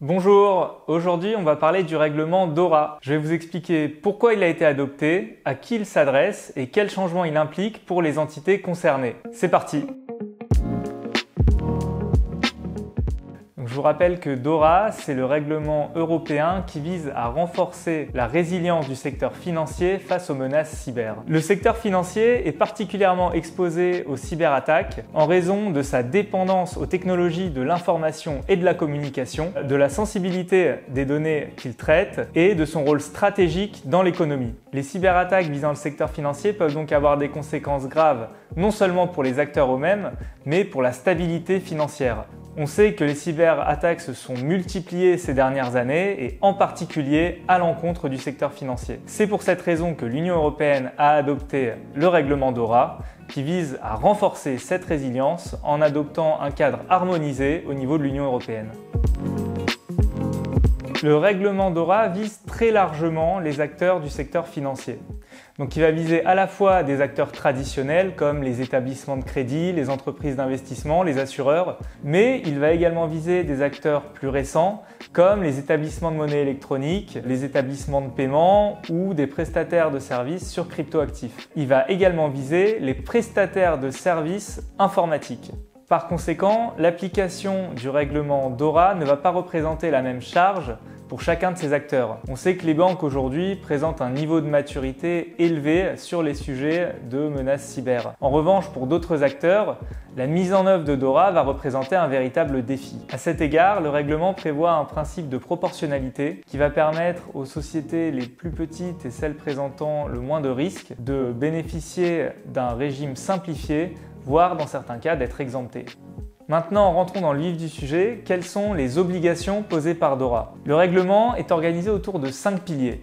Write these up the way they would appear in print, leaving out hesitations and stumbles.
Bonjour, aujourd'hui on va parler du règlement DORA. Je vais vous expliquer pourquoi il a été adopté, à qui il s'adresse et quels changements il implique pour les entités concernées. C'est parti! Je vous rappelle que DORA, c'est le règlement européen qui vise à renforcer la résilience du secteur financier face aux menaces cyber. Le secteur financier est particulièrement exposé aux cyberattaques en raison de sa dépendance aux technologies de l'information et de la communication, de la sensibilité des données qu'il traite et de son rôle stratégique dans l'économie. Les cyberattaques visant le secteur financier peuvent donc avoir des conséquences graves, non seulement pour les acteurs eux-mêmes, mais pour la stabilité financière. On sait que les cyberattaques se sont multipliées ces dernières années et en particulier à l'encontre du secteur financier. C'est pour cette raison que l'Union européenne a adopté le règlement DORA qui vise à renforcer cette résilience en adoptant un cadre harmonisé au niveau de l'Union européenne. Le règlement DORA vise très largement les acteurs du secteur financier. Donc il va viser à la fois des acteurs traditionnels comme les établissements de crédit, les entreprises d'investissement, les assureurs, mais il va également viser des acteurs plus récents comme les établissements de monnaie électronique, les établissements de paiement ou des prestataires de services sur cryptoactifs. Il va également viser les prestataires de services informatiques. Par conséquent, l'application du règlement DORA ne va pas représenter la même charge pour chacun de ces acteurs. On sait que les banques aujourd'hui présentent un niveau de maturité élevé sur les sujets de menaces cyber. En revanche, pour d'autres acteurs, la mise en œuvre de DORA va représenter un véritable défi. À cet égard, le règlement prévoit un principe de proportionnalité qui va permettre aux sociétés les plus petites et celles présentant le moins de risques de bénéficier d'un régime simplifié, voire dans certains cas d'être exemptées. Maintenant, rentrons dans le vif du sujet. Quelles sont les obligations posées par DORA? Le règlement est organisé autour de 5 piliers.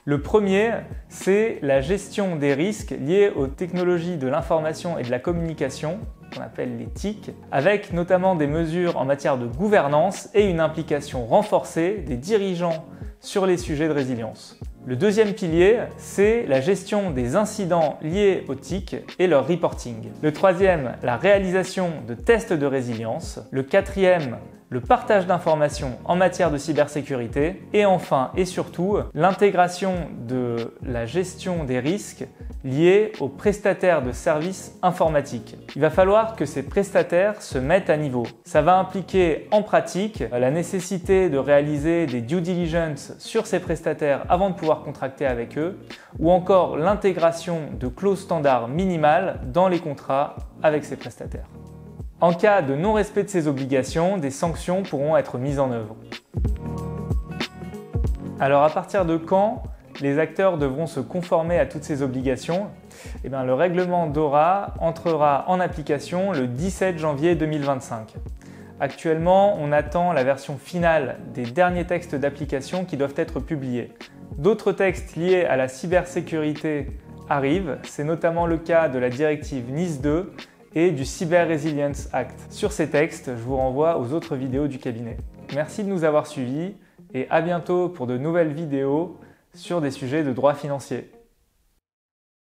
Le premier, c'est la gestion des risques liés aux technologies de l'information et de la communication, qu'on appelle les TIC, avec notamment des mesures en matière de gouvernance et une implication renforcée des dirigeants sur les sujets de résilience. Le deuxième pilier, c'est la gestion des incidents liés aux TIC et leur reporting. Le troisième, la réalisation de tests de résilience. Le quatrième, le partage d'informations en matière de cybersécurité. Et enfin et surtout, l'intégration de la gestion des risques liés aux prestataires de services informatiques. Il va falloir que ces prestataires se mettent à niveau. Ça va impliquer en pratique la nécessité de réaliser des due diligence sur ces prestataires avant de pouvoir contracter avec eux, ou encore l'intégration de clauses standards minimales dans les contrats avec ces prestataires. En cas de non-respect de ces obligations, des sanctions pourront être mises en œuvre. Alors à partir de quand les acteurs devront se conformer à toutes ces obligations? Le règlement DORA entrera en application le 17 janvier 2025. Actuellement, on attend la version finale des derniers textes d'application qui doivent être publiés. D'autres textes liés à la cybersécurité arrivent, c'est notamment le cas de la directive NIS 2 et du Cyber Resilience Act. Sur ces textes, je vous renvoie aux autres vidéos du cabinet. Merci de nous avoir suivis et à bientôt pour de nouvelles vidéos sur des sujets de droit financier.